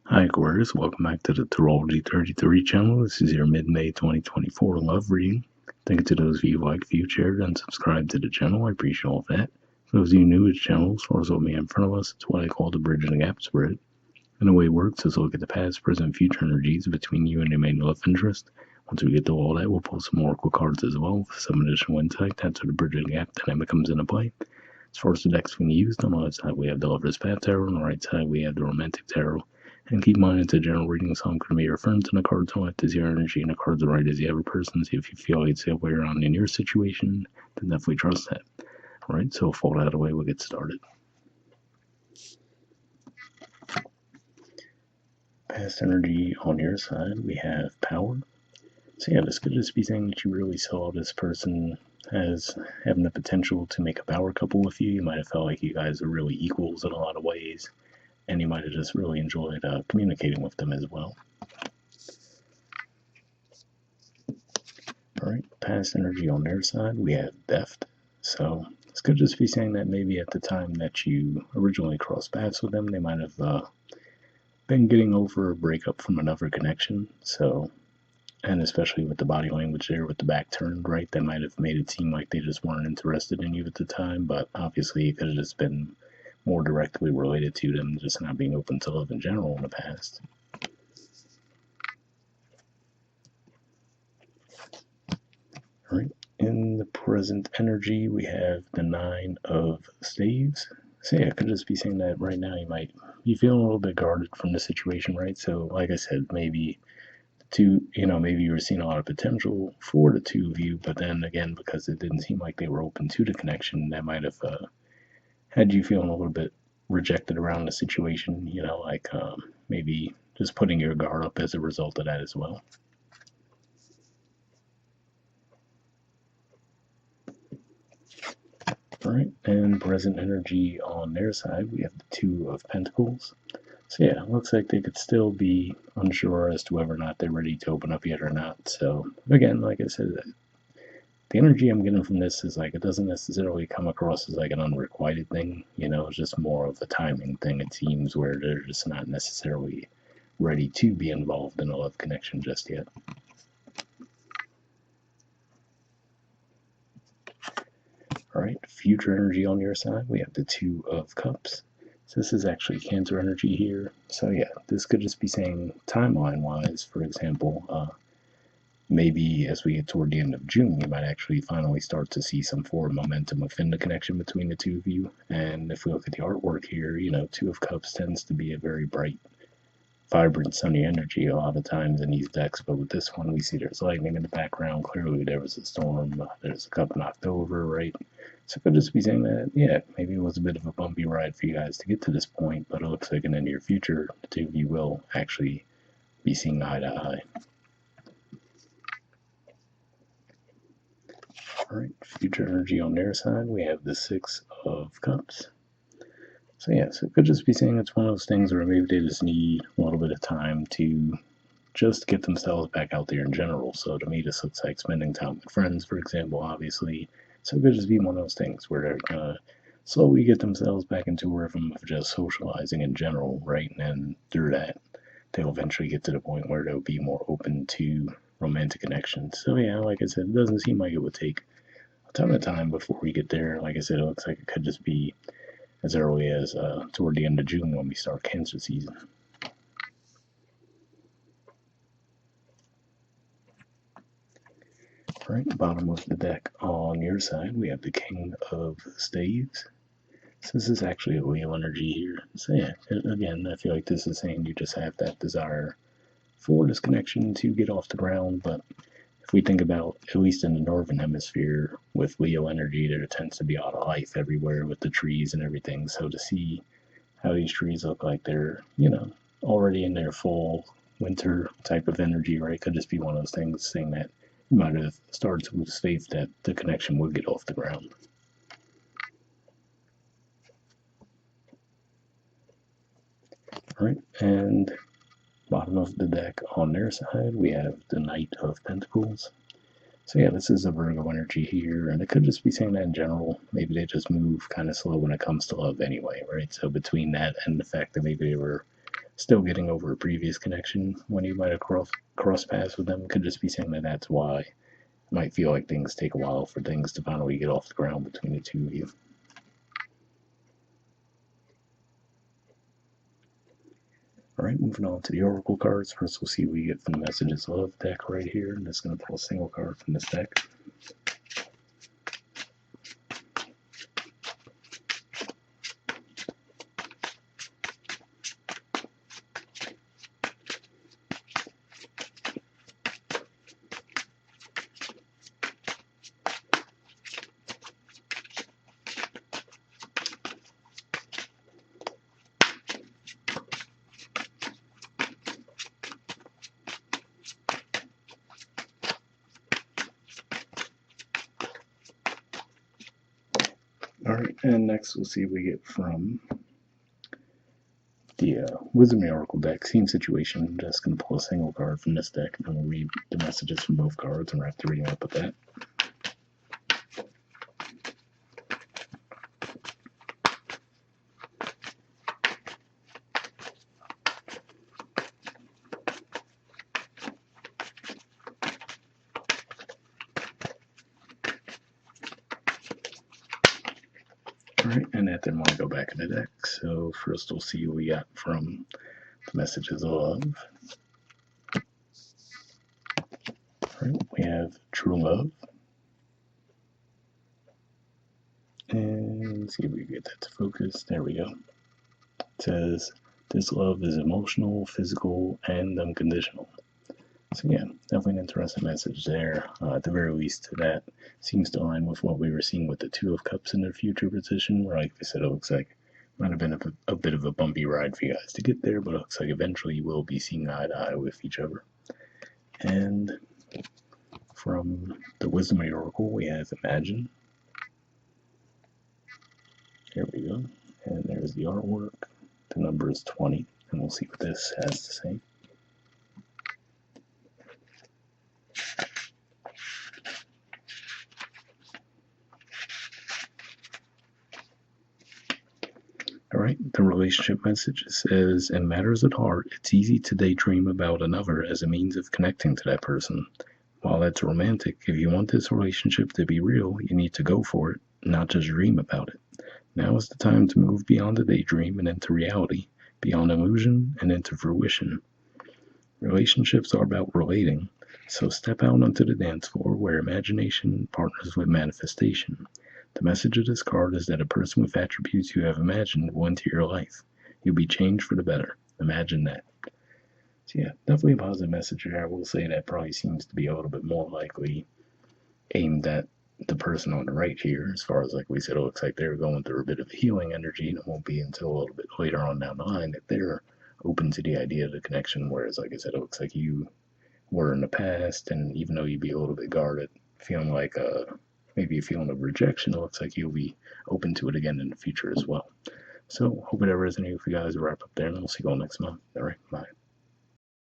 Hi Aquarius, welcome back to the Astrology 33 channel. This is your mid-May 2024 love reading. Thank you to those of you who like, viewed, shared, and subscribed to the channel. I appreciate all of that. For those of you new to the channel, as far as what we have in front of us, it's what I call the Bridge and the Gap spread. And the way it works is look at the past, present, and future energies between you and your main love interest. Once we get through all that, we'll pull some oracle cards as well for some additional insight. That's where the Bridge and the Gap dynamic comes into play. As far as the decks we use, on the left side we have the Lover's Path Tarot, on the right side we have the Romantic Tarot. And keep in mind, it's a general reading, so I'm going to be referring to the cards on the left as your energy and the cards on the right as the other person. So if you feel it's the other way around in your situation, then definitely trust that. Alright, so with all that out of the way, we'll get started. Past energy on your side, we have power. So yeah, this could just be saying that you really saw this person as having the potential to make a power couple with you. You might have felt like you guys are really equals in a lot of ways, and you might have just really enjoyed communicating with them as well. Alright, past energy on their side, we have theft. So this could just be saying that maybe at the time that you originally crossed paths with them, they might have been getting over a breakup from another connection. So, and especially with the body language there, with the back turned, right, that might have made it seem like they just weren't interested in you at the time, but obviously it could have just been more directly related to them just not being open to love in general in the past. All right, in the present energy, we have the Nine of Staves. So yeah, it could just be saying that right now you might be feeling a little bit guarded from the situation, right? So like I said, maybe maybe you were seeing a lot of potential for the two of you, but then again, because it didn't seem like they were open to the connection, that might have had you feeling a little bit rejected around the situation, like maybe just putting your guard up as a result of that as well. All right, and present energy on their side, we have the Two of Pentacles. So yeah, it looks like they could still be unsure as to whether or not they're ready to open up yet or not. So again, like I said, the energy I'm getting from this is like it doesn't necessarily come across as like an unrequited thing. It's just more of a timing thing, it seems, where they're just not necessarily ready to be involved in a love connection just yet. All right, future energy on your side, we have the Two of Cups. So this is actually Cancer energy here. So yeah, this could just be saying timeline-wise, for example, maybe as we get toward the end of June, you might actually finally start to see some forward momentum within the connection between the two of you. And if we look at the artwork here, Two of Cups tends to be a very bright, vibrant, sunny energy a lot of times in these decks. But with this one, we see there's lightning in the background. Clearly, there was a storm. There's a cup knocked over, right? So it could just be saying that, yeah, maybe it was a bit of a bumpy ride for you guys to get to this point, but it looks like in the near future, the two of you will actually be seeing eye to eye. All right, future energy on their side, we have the Six of Cups. So yeah, so it could just be saying it's one of those things where maybe they just need a little bit of time to just get themselves back out there in general. So to me, this looks like spending time with friends, for example, obviously. So it could just be one of those things where they're gonna slowly get themselves back into a rhythm of just socializing in general, right? And then through that, they'll eventually get to the point where they'll be more open to romantic connections. So yeah, like I said, it doesn't seem like it would take a ton of time before we get there. Like I said, it looks like it could just be as early as toward the end of June when we start Cancer season. Right, bottom of the deck on your side, we have the King of Staves. So this is actually a Leo energy here. So yeah, again, I feel like this is saying you just have that desire for this connection to get off the ground. But if we think about, at least in the northern hemisphere, with Leo energy, there tends to be a lot of life everywhere with the trees and everything. So to see how these trees look like they're, already in their fall, winter type of energy, right, could just be one of those things saying that you might have started to lose faith that the connection would get off the ground. All right, and bottom of the deck on their side, we have the Knight of Pentacles. So yeah, this is a Virgo energy here, and it could just be saying that in general. Maybe they just move kind of slow when it comes to love anyway, right? So between that and the fact that maybe they were still getting over a previous connection when you might have crossed paths with them. Could just be saying that that's why it might feel like things take a while for things to finally get off the ground between the two of you. Alright, moving on to the Oracle cards. First, we'll see what we get from the Messages of Love deck right here. And it's going to pull a single card from this deck. Alright, and next we'll see what we get from the Wisdom Oracle deck. Same situation. I'm just going to pull a single card from this deck, and then we'll read the messages from both cards and wrap the reading up with that. Alright, and that then want to go back in the deck. So first we'll see what we got from the Messages of Love. Alright, we have True Love. And see if we can get that to focus. There we go. It says, this love is emotional, physical, and unconditional. So yeah, definitely an interesting message there. At the very least, that seems to align with what we were seeing with the Two of Cups in the future position, where, like I said, it looks like it might have been a bit of a bumpy ride for you guys to get there, but it looks like eventually you will be seeing eye to eye with each other. And from the Wisdom Oracle, we have Imagine. Here we go. And there's the artwork. The number is 20, and we'll see what this has to say. Alright, the relationship message says, in matters at heart, it's easy to daydream about another as a means of connecting to that person. While that's romantic, if you want this relationship to be real, you need to go for it, not just dream about it. Now is the time to move beyond the daydream and into reality, beyond illusion and into fruition. Relationships are about relating, so step out onto the dance floor where imagination partners with manifestation. The message of this card is that a person with attributes you have imagined will enter your life. You'll be changed for the better. Imagine that. So yeah, definitely a positive message here. I will say that probably seems to be a little bit more likely aimed at the person on the right here. As far as, like we said, it looks like they're going through a bit of a healing energy, and it won't be until a little bit later on down the line that they're open to the idea of the connection. Whereas, like I said, it looks like you were in the past, and even though you'd be a little bit guarded, feeling like maybe a feeling of rejection, it looks like you'll be open to it again in the future as well. So, hope it ever resonated with you guys. Wrap up there, and we'll see you all next month. All right, bye.